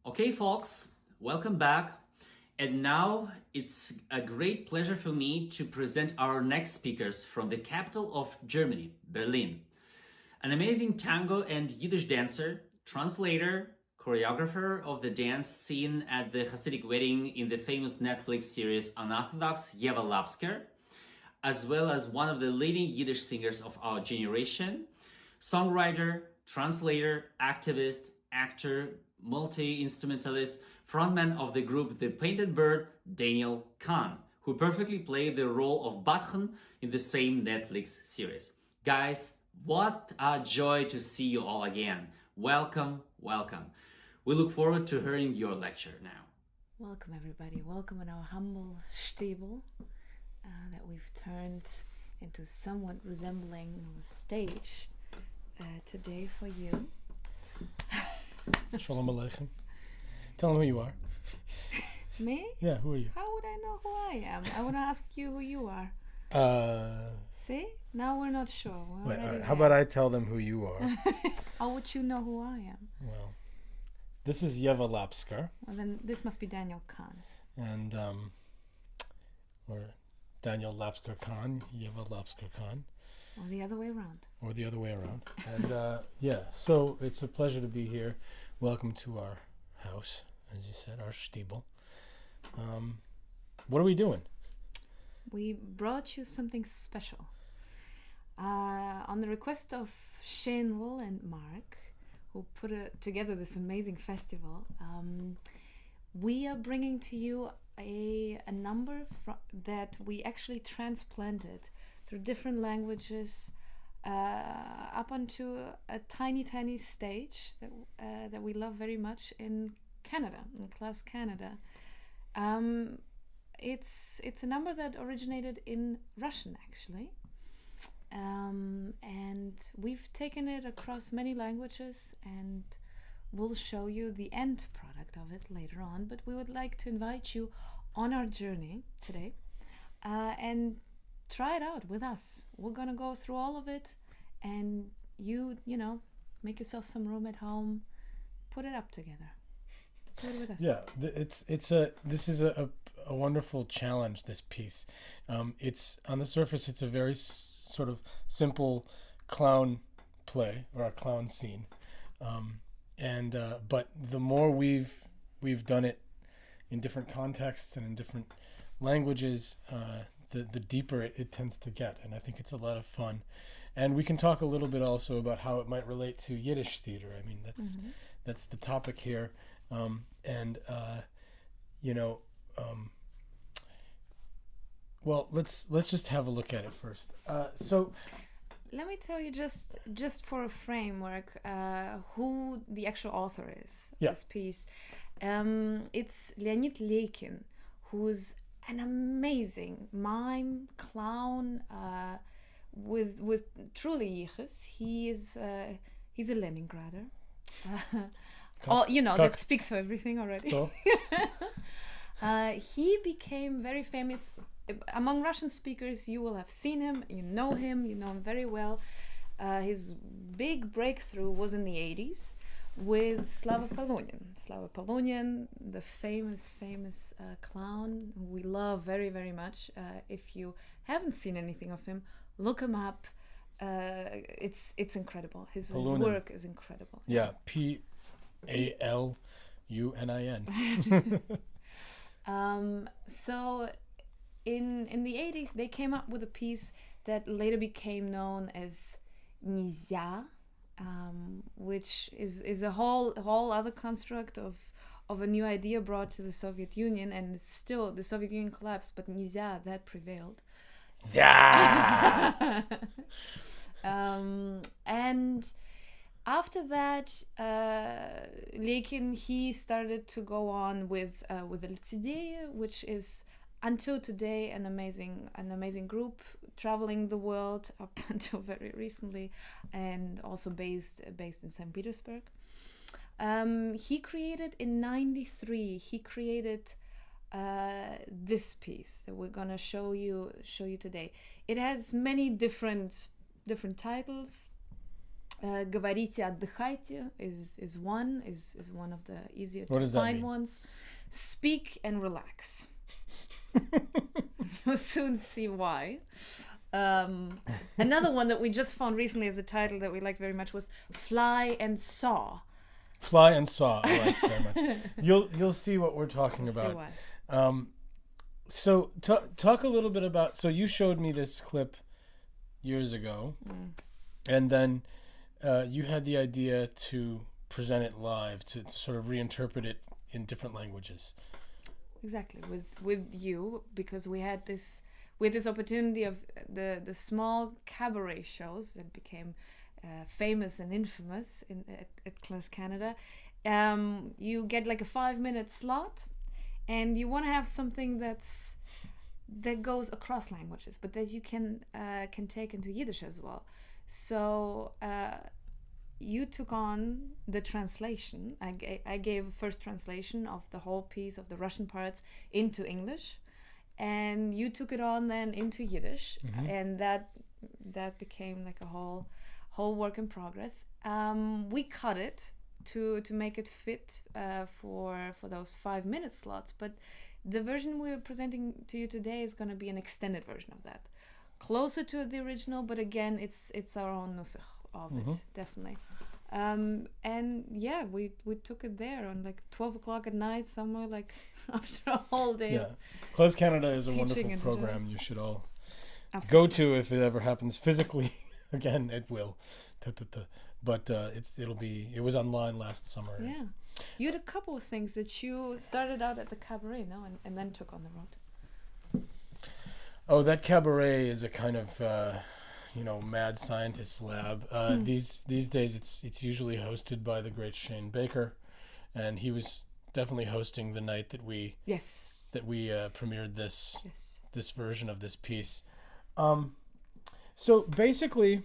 Okay, folks, welcome back. And now it's a great pleasure for me to present our next speakers from the capital of Germany, Berlin. An amazing tango and Yiddish dancer, translator, choreographer of the dance scene at the Hasidic wedding in the famous Netflix series Unorthodox, Yeva Lapsker, as well as one of the leading Yiddish singers of our generation, songwriter, translator, activist, actor, multi-instrumentalist, frontman of the group The Painted Bird, Daniel Kahn, who perfectly played the role of Batchen in the same Netflix series. Guys, what a joy to see you all again. Welcome, welcome. We look forward to hearing your lecture now. Welcome, everybody. Welcome in our humble Jewstival that we've turned into somewhat resembling a stage today for you. Shalom Aleichem. Tell them who you are. Me? Yeah, who are you? How would I know who I am? I want to ask you who you are. See? Now we're not sure. Wait, all right. How about I tell them who you are? How would you know who I am? Well, this is Yeva Lapsker. Well, then this must be Daniel Kahn. And, or Daniel Lapsker Kahn, Yeva Lapsker Kahn. Or the other way around. Or the other way around. And, yeah, so it's a pleasure to be here. Welcome to our house, as you said, our Jewstival. What are we doing? We brought you something special. On the request of Shenl and Mark, who put together this amazing festival, we are bringing to you a number that we actually transplanted through different languages up onto a tiny stage that we love very much in Canada, in Class Canada. It's a number that originated in Russian, actually. And we've taken it across many languages, and we'll show you the end product of it later on. But we would like to invite you on our journey today and try it out with us. We're gonna go through all of it, and you know, make yourself some room at home, put it up together. Do it with us. Yeah, this is a wonderful challenge, this piece. It's on the surface, it's a very sort of simple clown play or a clown scene, but the more we've done it in different contexts and in different languages, the deeper it tends to get, and I think it's a lot of fun. And we can talk a little bit also about how it might relate to Yiddish theater. I mean, that's the topic here. Well, let's just have a look at it first. So let me tell you just for a framework who the actual author is. Yeah. This piece. It's Leonid Leikin, who's an amazing mime clown with truly yichus. He's a Leningrader. That speaks for everything already. So. He became very famous among Russian speakers. You will have seen him, you know him very well. His big breakthrough was in the 80s with Slava Polonian, the famous clown who we love very, very much. If you haven't seen anything of him, look him up. It's incredible. His work is incredible. Yeah, Palunin. So in the 80s, they came up with a piece that later became known as Nizya, which is a whole other construct of a new idea brought to the Soviet Union, and it's still the Soviet Union collapsed, but Nizya, that prevailed. Yeah. And after that, Leikin, he started to go on with the Litsideye, which is until today an amazing group traveling the world up until very recently, and also based in St. Petersburg. He created in '93. He created this piece that we're gonna show you today. It has many different titles. Говорите, отдыхайте is one of the easier What to does that find mean? ones. Speak and relax. You'll soon see why. Another one that we just found recently as a title that we liked very much was Fly and Saw. Fly and Saw, I like very much. You'll see what we're talking We'll see about. why. So talk a little bit about. So you showed me this clip years ago, and then you had the idea to present it live, to sort of reinterpret it in different languages. Exactly, with you, because we had this opportunity of the small cabaret shows that became famous and infamous at Close Canada. You get like a 5-minute slot, and you want to have something that goes across languages, but that you can take into Yiddish as well. So you took on the translation. I gave a first translation of the whole piece of the Russian parts into English, and you took it on then into Yiddish, and that became like a whole work in progress. We cut it to make it fit for those 5-minute slots, but the version we're presenting to you today is going to be an extended version of that, closer to the original, but again, it's our own nusach of it, definitely. And yeah, we took it there on like 12 o'clock at night, somewhere like after a whole day. Yeah, Close Canada is a teaching wonderful and program. You should all Absolutely. go to if it ever happens physically. Again, it will, but it was online last summer. Yeah, you had a couple of things that you started out at the cabaret, no, and then took on the road. Oh, that cabaret is a kind of mad scientist lab. These days it's usually hosted by the great Shane Baker, and he was definitely hosting the night that we premiered this version of this piece. So basically,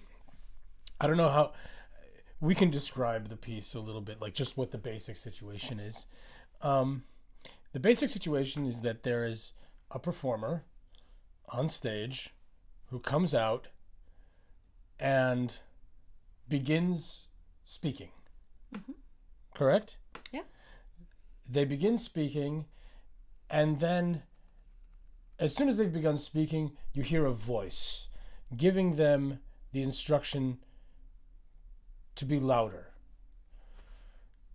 I don't know how we can describe the piece a little bit, like just what the basic situation is. The basic situation is that there is a performer on stage who comes out and begins speaking. Correct? Yeah. They begin speaking, and then as soon as they've begun speaking, you hear a voice giving them the instruction to be louder.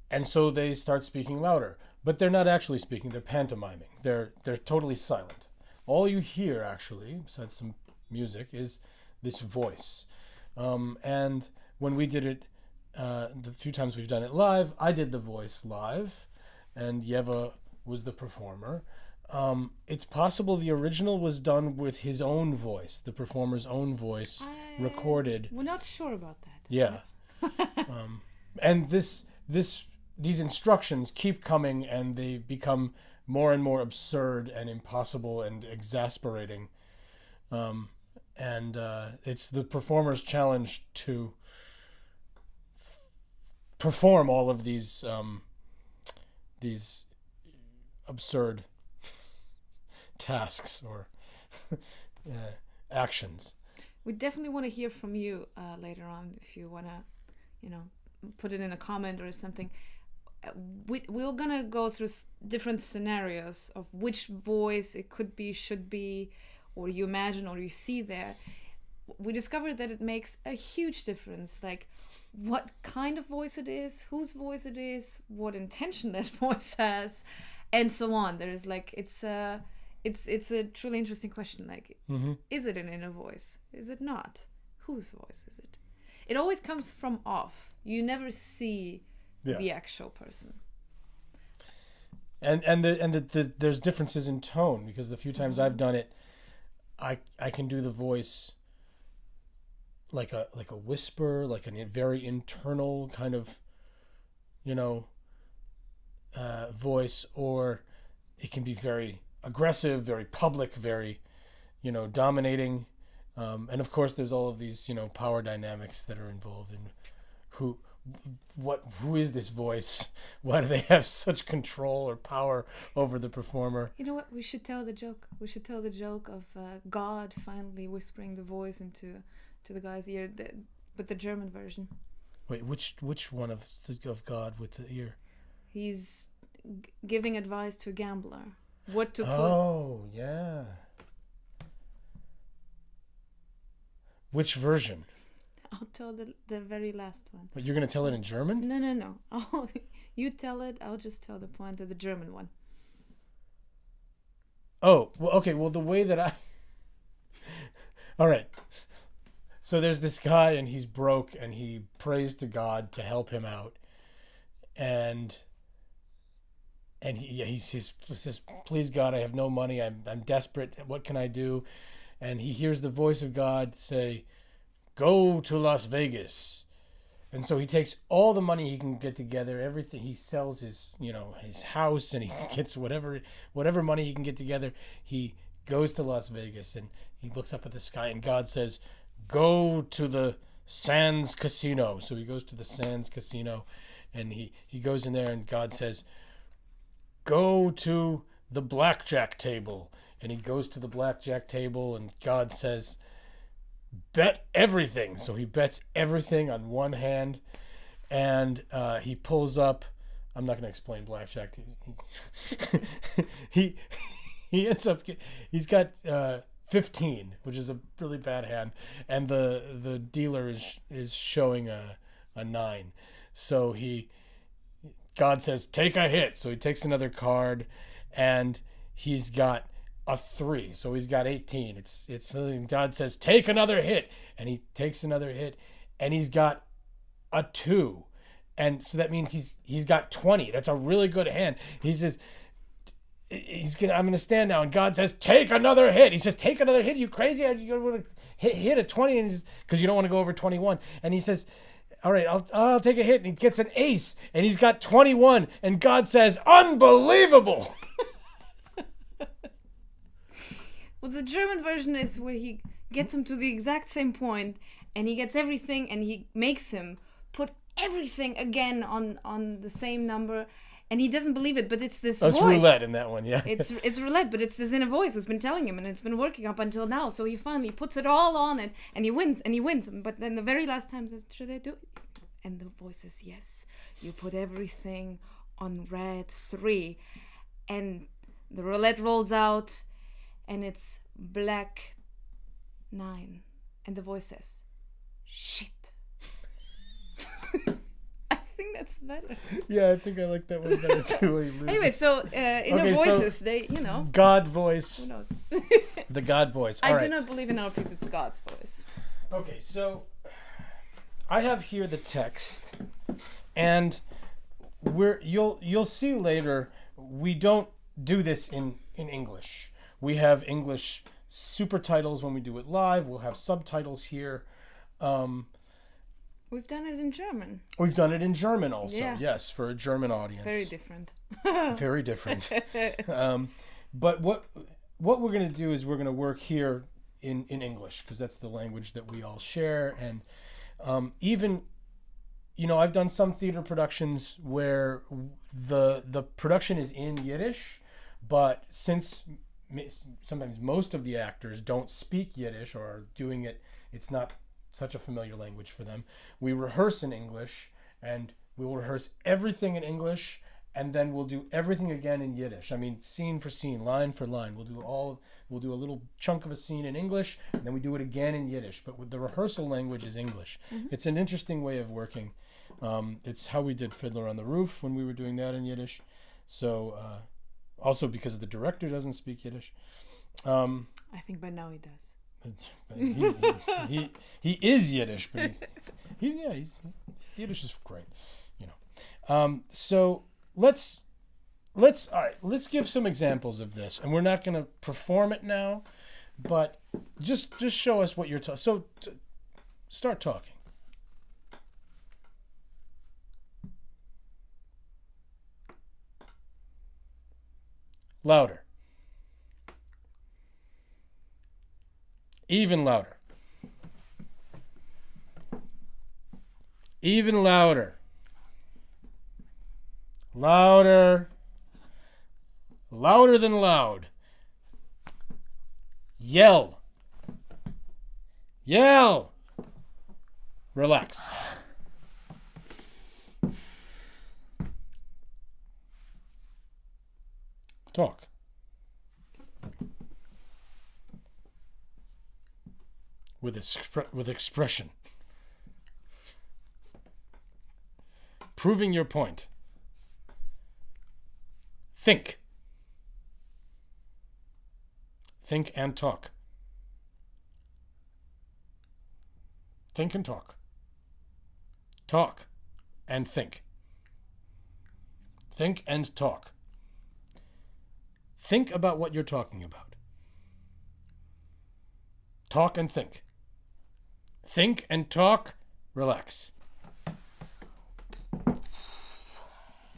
And so they start speaking louder, but they're not actually speaking, they're pantomiming. They're totally silent. All you hear, actually, besides some music, is this voice. And when we did it, the few times we've done it live, I did the voice live, and Yeva was the performer. It's possible the original was done with his own voice, the performer's own voice, recorded. We're not sure about that. Yeah. And these instructions keep coming, and they become more and more absurd and impossible and exasperating. And it's the performer's challenge to perform all of these absurd tasks or actions. We definitely want to hear from you later on if you want to, put it in a comment or something. We're gonna go through different scenarios of which voice it could be, should be, or you imagine or you see there. We discovered that it makes a huge difference, like what kind of voice it is, whose voice it is, what intention that voice has, and so on. There is like it's a truly interesting question. Like, is it an inner voice? Is it not? Whose voice is it? It always comes from off. You never see the actual person. And there's differences in tone, because the few times I've done it, I can do the voice like a whisper, like a very internal kind of voice, or it can be very aggressive, very public, very dominating, and of course there's all of these power dynamics that are involved in who is this voice? Why do they have such control or power over the performer? You know what? We should tell the joke. We should tell the joke of God finally whispering the voice into the guy's ear, but the German version. Wait, which one of God with the ear? He's giving advice to a gambler. What to put. Oh, yeah. Which version? I'll tell the very last one. But you're going to tell it in German? No. You tell it. I'll just tell the point of the German one. Oh, well, okay. Well, the way that all right. So there's this guy and he's broke and he prays to God to help him out. And he says, please God, I have no money. I'm desperate. What can I do? And he hears the voice of God say, go to Las Vegas. And so he takes all the money he can get together, everything. He sells his house, and he gets whatever money he can get together. He goes to Las Vegas and he looks up at the sky, and God says, go to the Sands Casino. So he goes to the Sands Casino, and he goes in there, and God says, go to the blackjack table. And he goes to the blackjack table, and God says, bet everything. So he bets everything on one hand, and he pulls up. I'm not going to explain blackjack. He ends up. He's got 15, which is a really bad hand, and the dealer is showing a 9. So God says, take a hit. So he takes another card, and he's got a 3, so he's got 18. It's God says, take another hit, and he takes another hit, and he's got a 2, and so that means he's got 20. That's a really good hand. He says, I'm gonna stand now, and God says, take another hit. He says, take another hit. You crazy? You want to hit a 20, and because you don't want to go over 21. And he says, all right, I'll take a hit, and he gets an ace, and he's got 21, and God says, unbelievable. Well, the German version is where he gets him to the exact same point, and he gets everything, and he makes him put everything again on the same number, and he doesn't believe it, but it's this voice. It's roulette in that one, yeah. It's roulette, but it's this inner voice who's been telling him, and it's been working up until now, so he finally puts it all on it, and he wins, but then the very last time says, should I do it? And the voice says, yes, you put everything on red 3, and the roulette rolls out, and it's black 9. And the voice says, shit. I think that's better. Yeah, I think I like that one better too. Anyway, so inner voices, so they, God voice. Who knows? The God voice. I do not believe in our piece, it's God's voice. Okay, so I have here the text, and you'll see later, we don't do this in English. We have English super titles when we do it live. We'll have subtitles here. We've done it in German. We've done it in German also, yeah. Yes, for a German audience. Very different. Very different. But what we're going to do is we're going to work here in English, because that's the language that we all share. And even, I've done some theater productions where the production is in Yiddish, but since sometimes most of the actors don't speak Yiddish or are doing it, it's not such a familiar language for them. We rehearse in English, and we will rehearse everything in English, and then we'll do everything again in Yiddish. I mean, scene for scene, line for line. We'll do a little chunk of a scene in English, and then we do it again in Yiddish. But with the rehearsal language is English. Mm-hmm. It's an interesting way of working. It's how we did Fiddler on the Roof when we were doing that in Yiddish. So also because the director doesn't speak Yiddish. I think by now he does. He is Yiddish, but his Yiddish is great, So let's give some examples of this, and we're not going to perform it now, but just show us what you're talking. So start talking. Louder. Even louder. Even louder. Louder. Louder than loud. Yell. Yell. Relax. Talk. With expression. Proving your point. Think. Think and talk. Think and talk. Talk and think. Think and talk. Think about what you're talking about. Talk and think. Think and talk. Relax.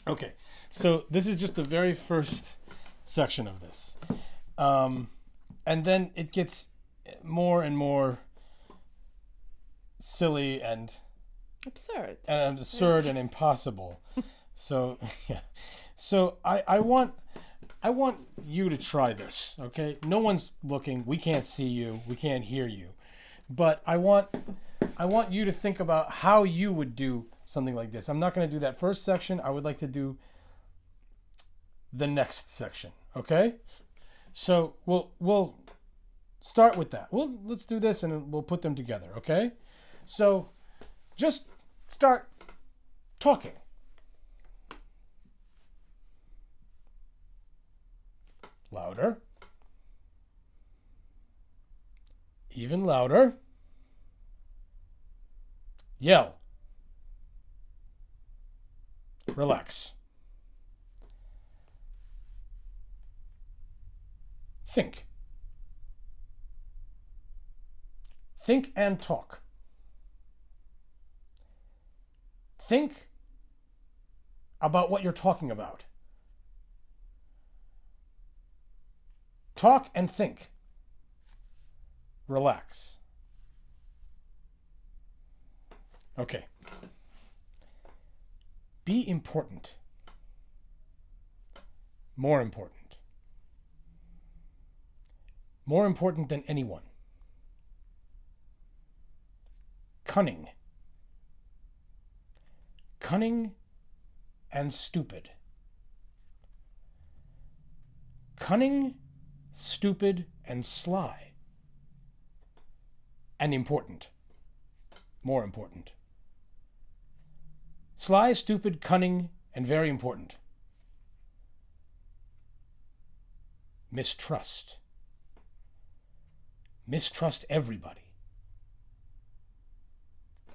Okay, so this is just the very first section of this. And then it gets more and more silly and Absurd. and impossible. So yeah. So I want you to try this, okay? No one's looking. We can't see you. We can't hear you. But I want you to think about how you would do something like this. I'm not going to do that first section. I would like to do the next section, okay? So we'll start with that. Let's do this and we'll put them together, okay? So just start talking. Louder. Even louder. Yell. Relax. Think. Think and talk. Think about what you're talking about. Talk and think. Relax. Okay. Be important. More important. More important than anyone. Cunning. Cunning and stupid. Cunning, stupid, and sly. And important. More important. Sly, stupid, cunning, and very important. Mistrust. Mistrust everybody.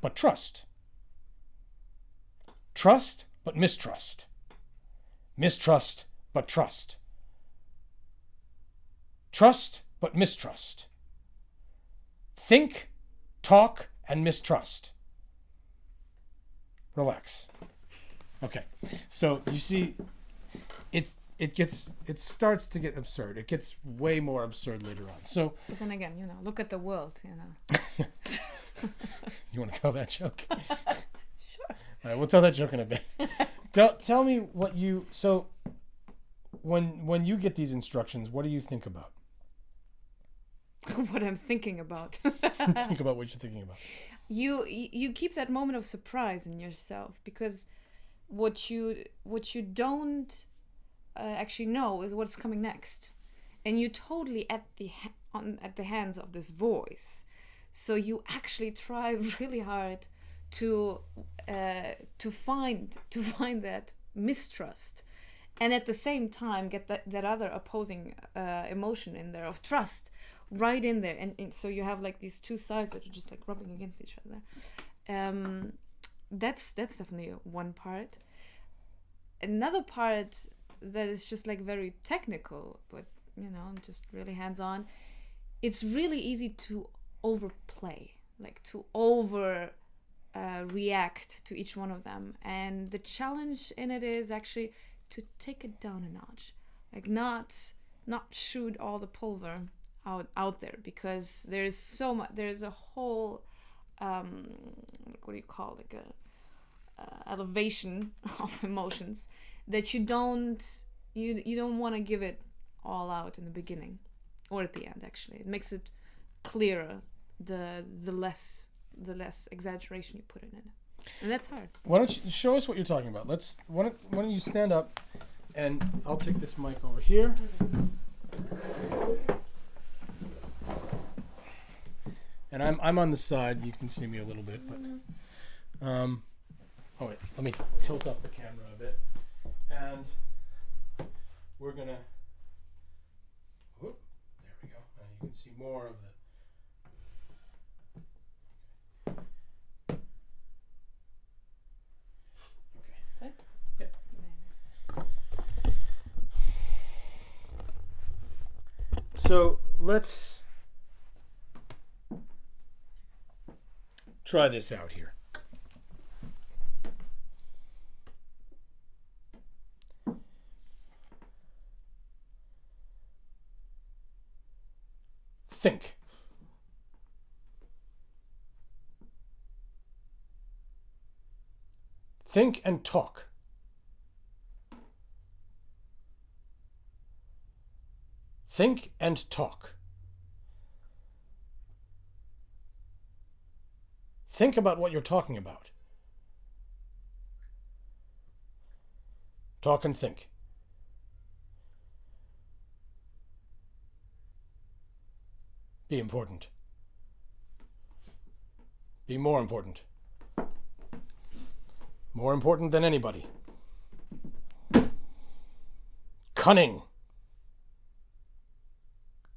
But trust. Trust, but mistrust. Mistrust, but trust. Trust, but mistrust. Think, talk, and mistrust. Relax. Okay. So you see, it starts to get absurd. It gets way more absurd later on. So But then again, look at the world, You want to tell that joke? Sure. All right, we'll tell that joke in a bit. Tell me what you... So when you get these instructions, what do you think about? What I'm thinking about. Think about what you're thinking about. You keep that moment of surprise in yourself, because what you don't actually know is what's coming next, and you're totally at the hands of this voice. So you actually try really hard to find that mistrust, and at the same time get that other opposing emotion in there of trust right in there, and so you have like these two sides that are just like rubbing against each other. That's definitely one part. Another part that is just like very technical, but just really hands-on. It's really easy to overplay, like to over react to each one of them, and the challenge in it is actually to take it down a notch, like not shoot all the pulver out there, because there's so much. There's a whole what do you call, like a elevation of emotions that you don't want to give it all out in the beginning or at the end. Actually, it makes it clearer the less exaggeration you put in it, and that's hard. Why don't you show us what you're talking about? Why don't you stand up And I'll take this mic over here. And I'm on the side. You can see me a little bit, but oh wait, let me tilt up the camera a bit. And we're gonna. Whoop, there we go. You can see more of the. Okay. Yeah. So let's try this out here. Think. Think and talk. Think and talk. Think about what you're talking about. Talk and think. Be important. Be more important. More important than anybody. Cunning.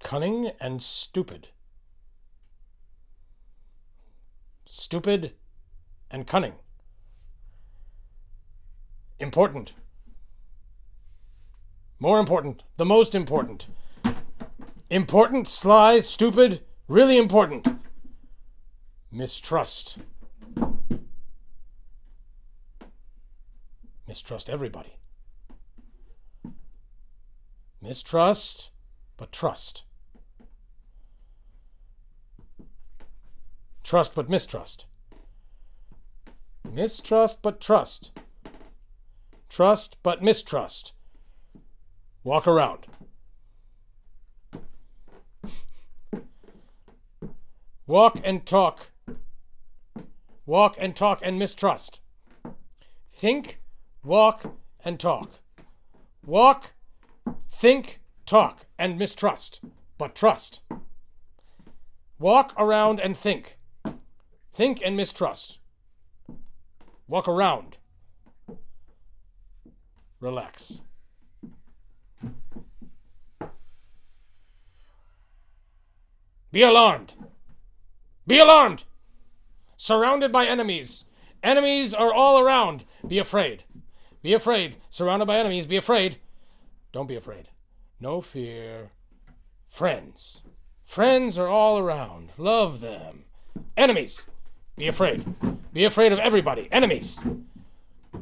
Cunning and stupid. Stupid and cunning. Important. More important. The most important. Important, sly, stupid, really important. Mistrust. Mistrust everybody. Mistrust, but trust. Trust, but mistrust. Mistrust, but trust. Trust, but mistrust. Walk around. Walk and talk. Walk and talk and mistrust. Think, walk, and talk. Walk, think, talk, and mistrust, but trust. Walk around and think. Think and mistrust. Walk around. Relax. Be alarmed. Be alarmed. Surrounded by enemies. Enemies are all around. Be afraid. Be afraid. Surrounded by enemies. Be afraid. Don't be afraid. No fear. Friends. Friends are all around. Love them. Enemies. Be afraid. Be afraid of everybody. Enemies.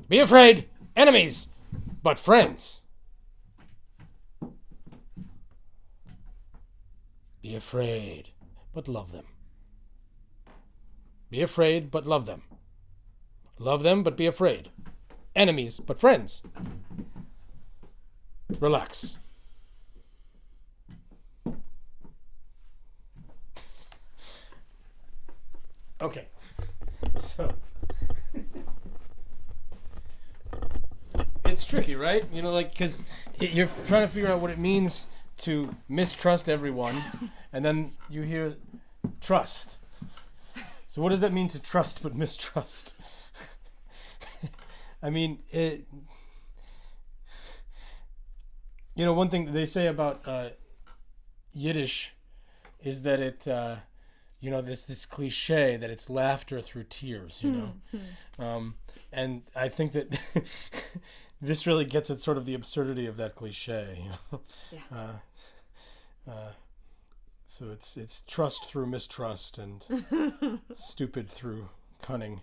Be afraid. Enemies. But friends. Be afraid, but love them. Be afraid, but love them. Love them, but be afraid. Enemies, but friends. Relax. Okay. So it's tricky, right? You know, like, because you're trying to figure out what it means to mistrust everyone, and then you hear trust. So what does that mean to trust but mistrust? I mean, one thing they say about Yiddish is that it, this cliche that it's laughter through tears, and I think that this really gets at sort of the absurdity of that cliche. Yeah. So it's trust through mistrust and stupid through cunning.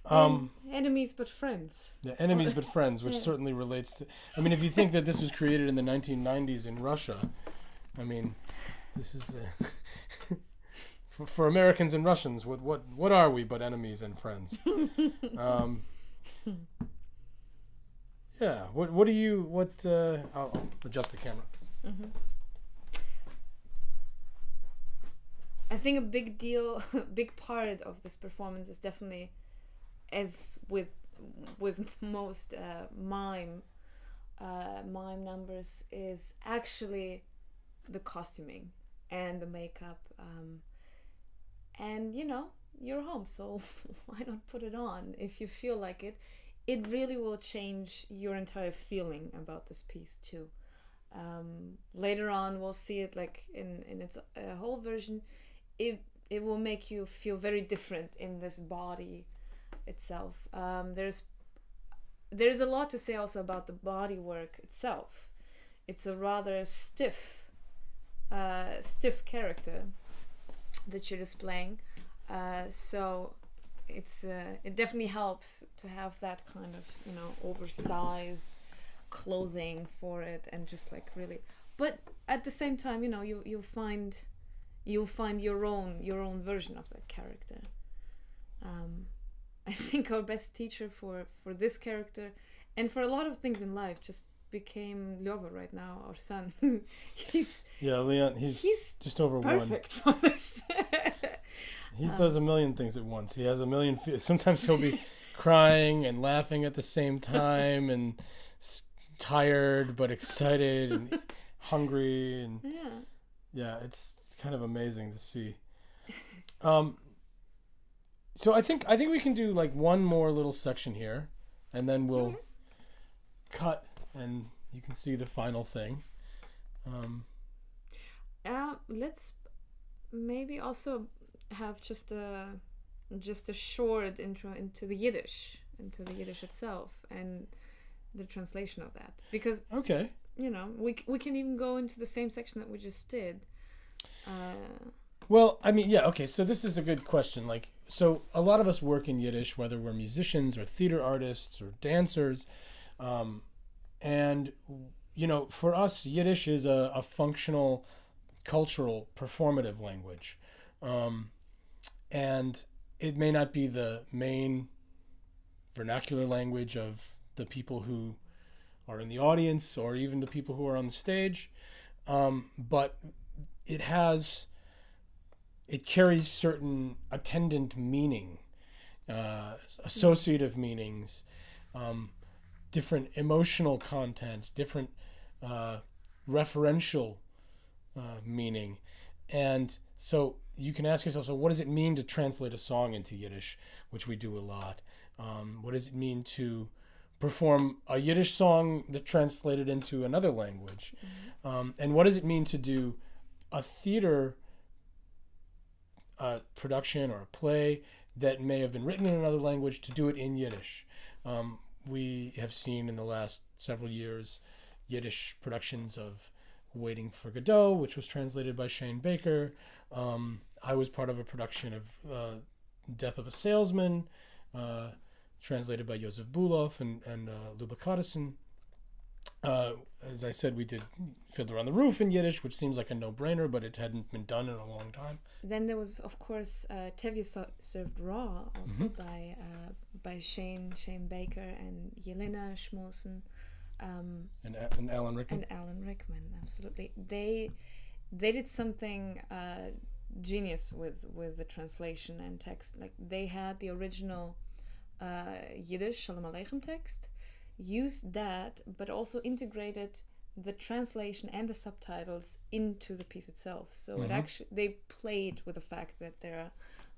Enemies but friends. Yeah, enemies but friends, which certainly relates to. I mean, if you think that this was created in the 1990s in Russia, I mean, this is for Americans and Russians. What are we but enemies and friends? Yeah. What do you? I'll adjust the camera. Mm-hmm. I think a big part of this performance is definitely, as with most mime, mime numbers is actually the costuming and the makeup. And you're home, so why not put it on if you feel like it? It really will change your entire feeling about this piece too. Later on, we'll see it like in its whole version. It will make you feel very different in this body itself. There's a lot to say also about the body work itself. It's a rather stiff character that you're displaying. So it definitely helps to have that kind of oversized clothing for it, and just like really. But at the same time, you'll find your own version of that character. I think our best teacher for this character and for a lot of things in life just became Lyova right now, our son. Leon, he's just over perfect one. for this. He does a million things at once. He has a million. Sometimes he'll be crying and laughing at the same time, and tired but excited and hungry, and it's kind of amazing to see. So I think we can do like one more little section here, and then we'll cut, and you can see the final thing. Let's maybe also have just a short intro into the Yiddish itself and the translation of that, because we can even go into the same section that we just did. Well, I mean, okay, so this is a good question. Like, so a lot of us work in Yiddish, whether we're musicians or theater artists or dancers, and for us, Yiddish is a functional, cultural, performative language. And it may not be the main vernacular language of the people who are in the audience or even the people who are on the stage, but it carries certain attendant meaning, associative meanings, different emotional content, different referential meaning. And so you can ask yourself, so what does it mean to translate a song into Yiddish, which we do a lot? What does it mean to perform a Yiddish song that translated into another language? And what does it mean to do a theater production or a play that may have been written in another language, to do it in Yiddish? We have seen in the last several years Yiddish productions of Waiting for Godot, which was translated by Shane Baker. I was part of a production of Death of a Salesman, translated by Josef Bulow and Luba Kadison. As I said, we did Fiddler on the Roof in Yiddish, which seems like a no-brainer, but it hadn't been done in a long time. Then there was, of course, Tevye Served Raw, also by Shane Baker and Yelena Schmolson. And Alan Rickman. And Alan Rickman, absolutely. They did something genius with the translation and text. Like, they had the original Yiddish Shalom Aleichem text, used that, but also integrated the translation and the subtitles into the piece itself. So it actually, they played with the fact that there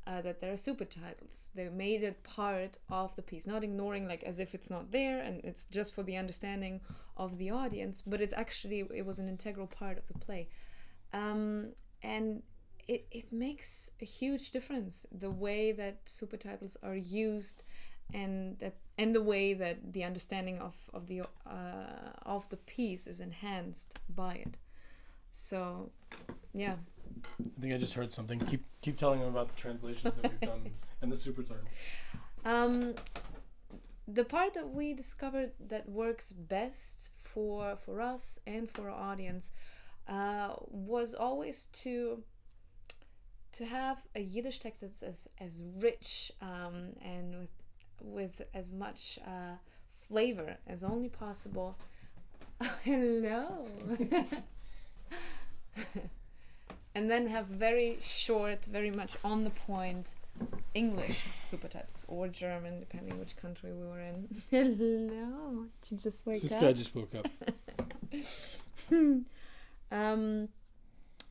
are super titles. They made it part of the piece, not ignoring like as if it's not there and it's just for the understanding of the audience, but it was an integral part of the play. And it makes a huge difference, the way that super titles are used, and the way that the understanding of the piece is enhanced by it. So yeah, I think I just heard something. Keep telling them about the translations that we've done and the super titles. The part that we discovered that works best for us and for our audience was always to have a Yiddish text that's as rich and with as much flavor as only possible. Hello. and then have very short, very much on the point English subtitles or German, depending which country we were in. Hello, did you just wake This up? guy just woke up.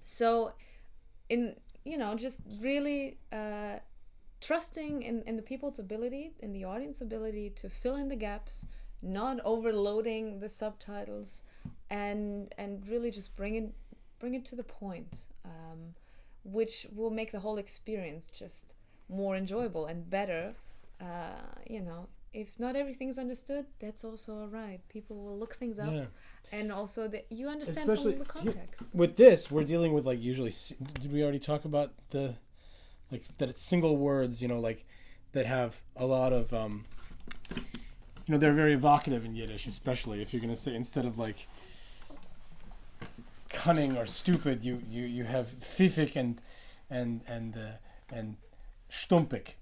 So, in just really trusting in the people's ability, in the audience ability to fill in the gaps, not overloading the subtitles, and really just bring it to the point, which will make the whole experience just more enjoyable and better. If not everything's understood, that's also all right. People will look things up, and also that you understand Especially from the context. With this, we're dealing with like usually. Did we already talk about the that it's single words? Like that have a lot of they're very evocative in Yiddish, especially if you're going to say, instead of like cunning or stupid, you have pfiffig and stumpig,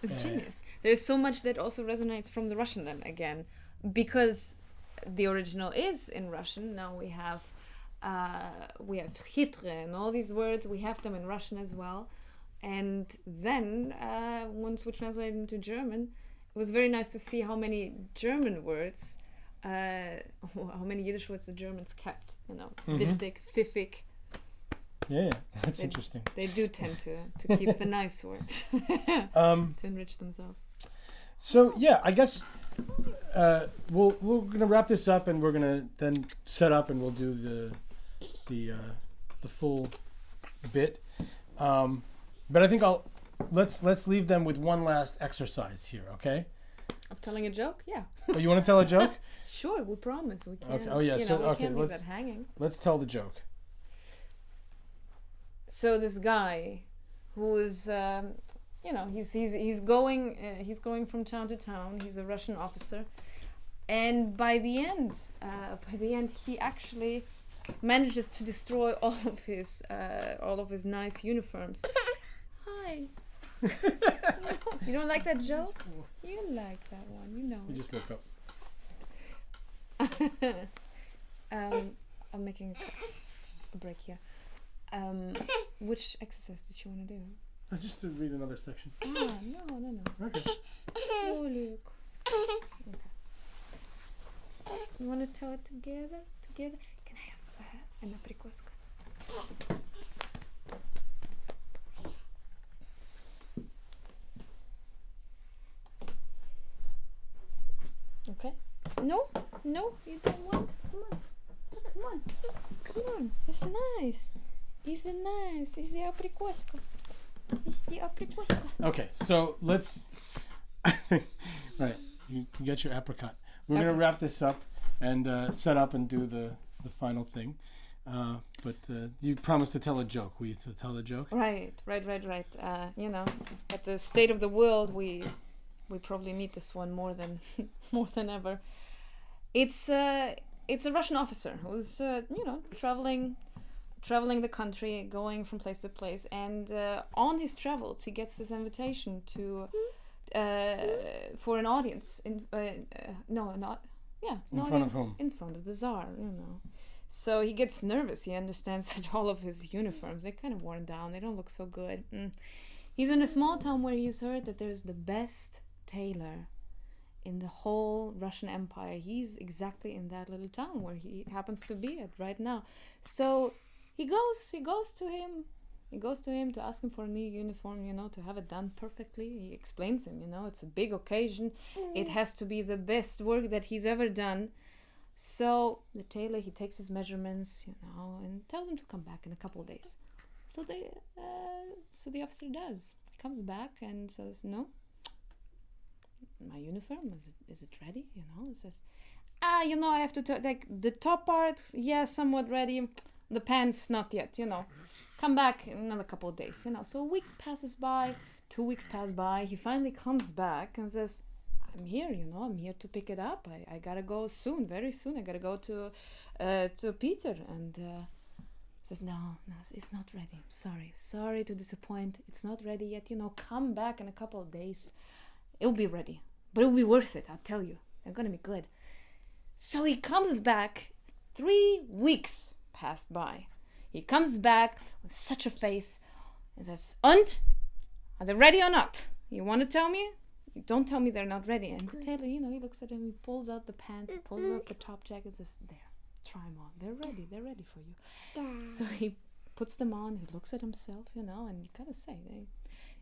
Genius. There's so much that also resonates from the Russian then again, because the original is in Russian. Now we have chitre and all these words. We have them in Russian as well. And then once we translated into German, it was very nice to see how many German words, how many Yiddish words the Germans kept. Wichtig, pfiffig. Yeah, that's interesting. They do tend to keep the nice words to enrich themselves. So yeah, I guess we're gonna wrap this up, and we're gonna then set up, and we'll do the full bit. But I think let's leave them with one last exercise here, okay? Of telling a joke, yeah. Oh, you want to tell a joke? Sure, we promise we can. Okay. Oh yeah. We can't leave that hanging. Let's tell the joke. So this guy, who is, he's going from town to town. He's a Russian officer, and by the end, he actually manages to destroy all of his nice uniforms. Hi. You don't like that joke? You like that one. You know. You just woke up. I'm making a break here. Which exercise did you want to do? Just to read another section. No. Okay. Oh, look. Okay. You want to tell it together? Can I have an aprikoska? Okay. No, you don't want. Come on. It's nice. It's the aprikoska. Okay, so let's. Right, you got your apricot. We're gonna wrap this up and set up and do the final thing. But you promised to tell a joke. We to tell a joke. Right. At the state of the world, we probably need this one more than ever. It's a Russian officer who's traveling the country, going from place to place, and on his travels he gets this invitation to for an audience in front of whom? In front of the Tsar. So he gets nervous. He understands that all of his uniforms, they're kind of worn down. They don't look so good. He's in a small town where he's heard that there's the best tailor in the whole Russian Empire. He's exactly in that little town where he happens to be at right now. So he goes to him to ask him for a new uniform, to have it done perfectly. He explains him, it's a big occasion. It has to be the best work that he's ever done. So the tailor, he takes his measurements, and tells him to come back in a couple of days. So the officer does. He comes back and says, "No, my uniform, is it ready?" It says, I have to like the top part, somewhat ready. The pants, not yet, Come back in another couple of days, So a week passes by, 2 weeks pass by. He finally comes back and says, I'm here, I'm here to pick it up. I gotta go soon, very soon. I gotta go to Peter. And says, no, it's not ready. Sorry to disappoint. It's not ready yet. Come back in a couple of days. It'll be ready, but it'll be worth it. I'll tell you, they're gonna be good. So he comes back. 3 weeks passed by. He comes back with such a face and says, "Und? Are they ready or not? You want to tell me? Don't tell me they're not ready." And the tailor, he looks at him, he pulls out the pants, pulls out the top jacket, says, "There, try them on. They're ready for you." So he puts them on, he looks at himself, and you gotta say,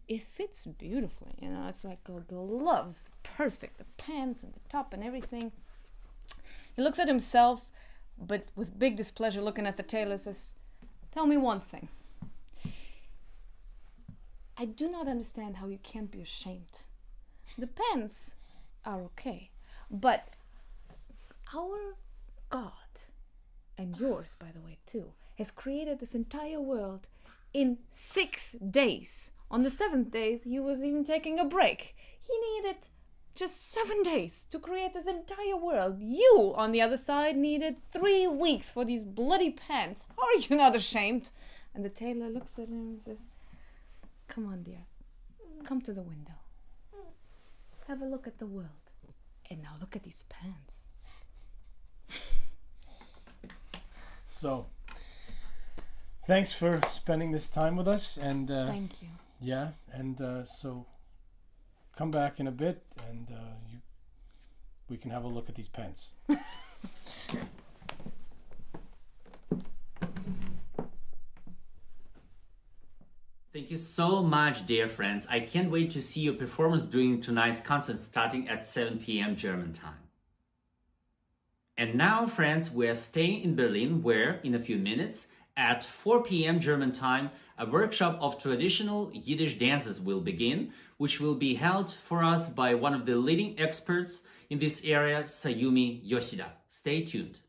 it fits beautifully, it's like a glove, perfect, the pants and the top and everything. He looks at himself, but with big displeasure, looking at the tailor, says, "Tell me one thing. I do not understand how you can't be ashamed. The pants are okay, but our God, and yours, by the way, too, has created this entire world in 6 days. On the 7th day, he was even taking a break. He needed just 7 days to create this entire world. You, on the other side, needed 3 weeks for these bloody pants. Are you not ashamed?" And the tailor looks at him and says, "Come on, dear. Come to the window. Have a look at the world. And now look at these pants." So, thanks for spending this time with us, and Thank you. yeah, and so come back in a bit, and we can have a look at these pants. Thank you so much, dear friends. I can't wait to see your performance during tonight's concert starting at 7 p.m. German time. And now, friends, we're staying in Berlin where, in a few minutes, at 4 p.m. German time, a workshop of traditional Yiddish dances will begin, which will be held for us by one of the leading experts in this area, Sayumi Yoshida. Stay tuned.